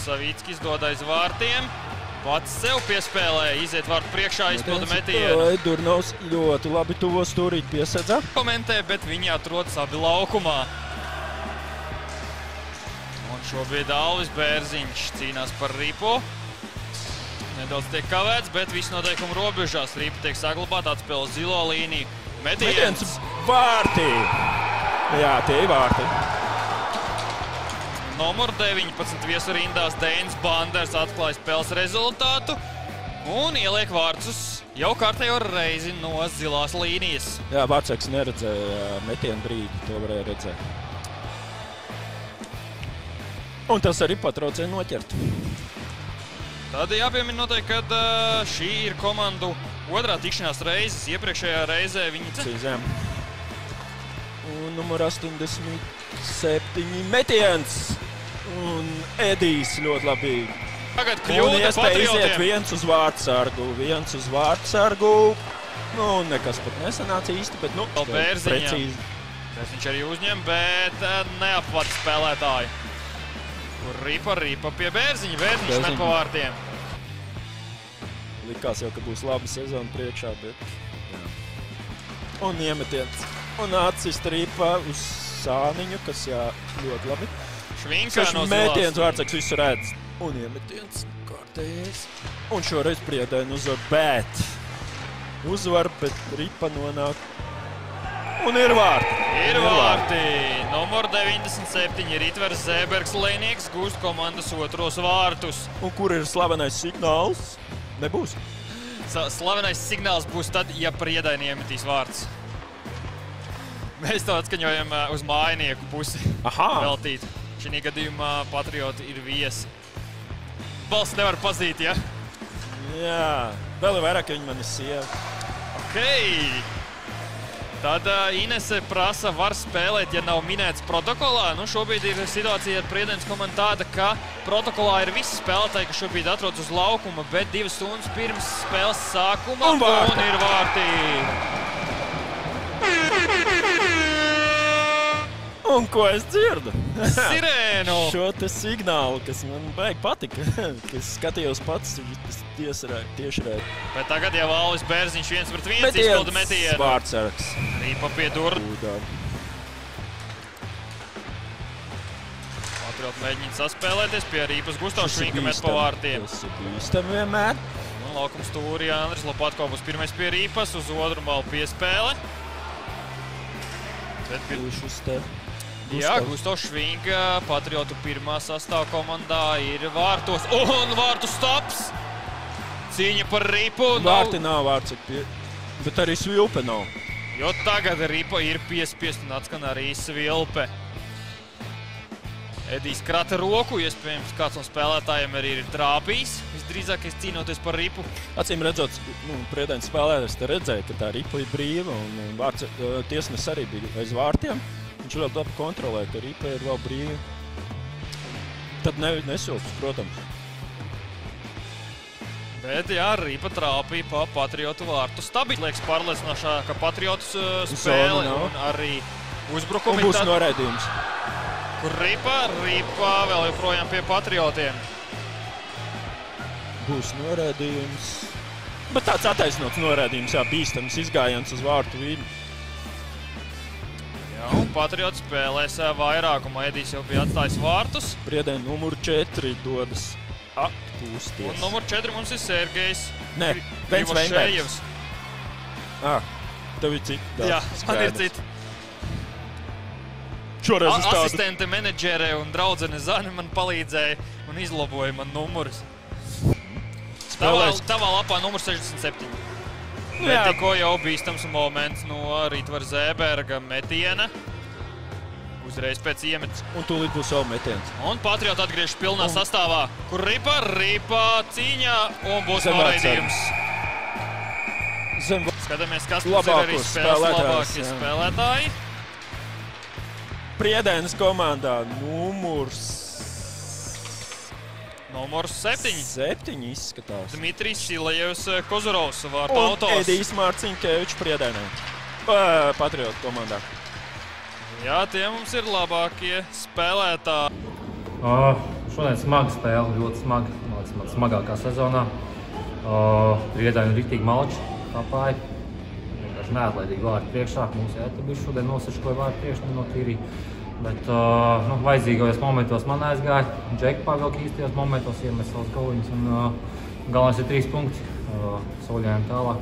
Savīckis dod aiz vārtiem. Pats sev piespēlē, iziet vārtu priekšā, izpilda metienu. Durnovs ļoti labi tuvo stūrīt piesedza. Komentē, bet viņi atrodas abi laukumā. Un šobrīd Alvis Bērziņš cīnās par ripu. Nedaudz tiek kavēts, bet viss noteikumu robežās. Ripa tiek saglabāta, atspēl zilo līniju. Metiens vārtī. Jā, tie ir vārti. Numur 19 viesu rindās Deinis Banders atklāja spēles rezultātu un ieliek vārtus jau kārtējo reizi no zilās līnijas. Jā, Vārtseks neredzēja metienu brīdi, to varēja redzēt. Un tas arī patraucēja noķert. Tad jāpiemina noteikti, ka šī ir komandu otrā tikšanās reizes. Iepriekšējā reizē viņi cīzēm. Un numur 87 metiens. Un Edijs ļoti labi. Tagad kļūda Patriotiem. Viens uz vārtsargu. Nu, nekas pat nesanāca īsti, bet nu, precīzi. Bērziņš arī uzņem, bet neapvada spēlētāju. Ripa pie Bērziņa. Bērziņš met pa vārtiem. Likās jau, ka būs laba sezona priekšā, bet jā. Un iemetiens. Un atsist Ripa uz Sāniņu, kas jā, ļoti labi. Švinkā no zilās. Metiens Vārtseks visu redz. Un iemetiens kārtējais. Un šoreiz Priedēni uzvar, bet Ripa nonāk. Un ir vārti. Ir vārti. Numur 97 Ritvers Zēbergs Lēnieks gūst komandas otros vārtus. Un kur ir slavenais signāls? Nebūs. Slavenais signāls būs tad, ja Priedēni iemetīs vārtus. Mēs to atskaņojam uz mājinieku pusi veltīt. Šī gadījumā Patrioti ir viesi. Balsts nevar pazīt, ja? Jā, vēl vairāk, ka viņi man ir sieva. Okei. Tad Inese prasa, var spēlēt, ja nav minēts protokolā. Nu, šobrīd ir situācija ar Priedēnas komandu tāda, ka protokolā ir visi spēlētāji, kas šobrīd atrodas uz laukuma, bet 2 stundas pirms spēles sākuma un ir vārti. Un ko es dzirdu? Sirēnu! Šo te signālu, kas man baigi patika, kas skatījos pats tiešraidi. Bet tagad jau Alvis Bērziņš 1-1 izpilda metienu. Vārtsargs. Ripa pie durvīm. Patrioti mēģina saspēlēties pie Ripas. Gustavs Švinka met pa vārtiem. Tas ir bīstami vienmēr. Laukums stūrī Andris Lopatko būs pirmais pie Ripas, uz otru malu piespēle. Jā, Gustavs Švinka, Patriotu pirmā sastāva komandā ir vārtos. Un vārtu stops! Cīņa par Ripu. Vārti nav vārts, bet arī Svilpe nav. Jo tagad Ripa ir piespiest un atskan arī Svilpe. Edijs krata roku, iespējams kāds no spēlētājiem arī ir trāpījis. Visdrīzākais cīnoties par Ripu. Acīm redzot, Priedēnas spēlētājs te redzēja, ka tā Ripa ir brīva un tiesnes arī bija aiz vārtiem. Viņš ļoti labi kontrolē, ka Ripa ir vēl brīva. Tad nesilps, protams. Bet jā, Ripa trāpīja pa Patriotu vārtu stabi. Liekas pārliecinošā, ka Patriotus spēle un arī uzbrukumi. Un būs noraidījums. Kur Ripa vēl joprojām pie Patriotiem. Būs noraidījums. Bet tāds attaisnots noraidījums, jā, bīstams izgājiens uz vārtu vīdu. Un Patrioti spēlēs vairākumu. Edijs jau bija atstājis vārtus. Priedēni numur 4 dodas atpūsties. Un numur 4 mums ir Sergejs. Nē, Vens Veinbergs. Tev ir citi. Jā, man ir citi. Šoreiz uz tādu. Asistente, menedžere un draudzene Zani man palīdzēja un izlaboja man numurus. Tavā lapā numurs 67. Bet tikko jau bīstams moments no Ritvera Zēberga metiena. Uzreiz pēc iemetas. Un tūlīt būs vēl metiens. Un Patrioti atgriežas pilnā sastāvā, kur Ripa cīņā un būs noraidījums. Skatāmies, kas mums ir arī spēles labākie spēlētāji. Priedēnas komandā numurs 7. 7 izskatās. Dmitrijs Silajevs Kozurovs vārtu autors. Un Edijs Mārciņkevičs Priedēnē. Patriotu komandā. Jā, tie mums ir labākie spēlētāji. Šodien smaga spēle, ļoti smaga. Smagākā sezonā. Priedēni riktīgi malči kapāja. Vienkārši neatlaidīgi vārti priekšā. Mums bija šodien noseškoja vārti priekšā nenotīrīja. Bet vajadzīgajos momentos man aizgāja. Džeki pavilka īstajos momentos, iemest savus goliņus. Galvenais ir 3 punkti. Soļējām tālāk.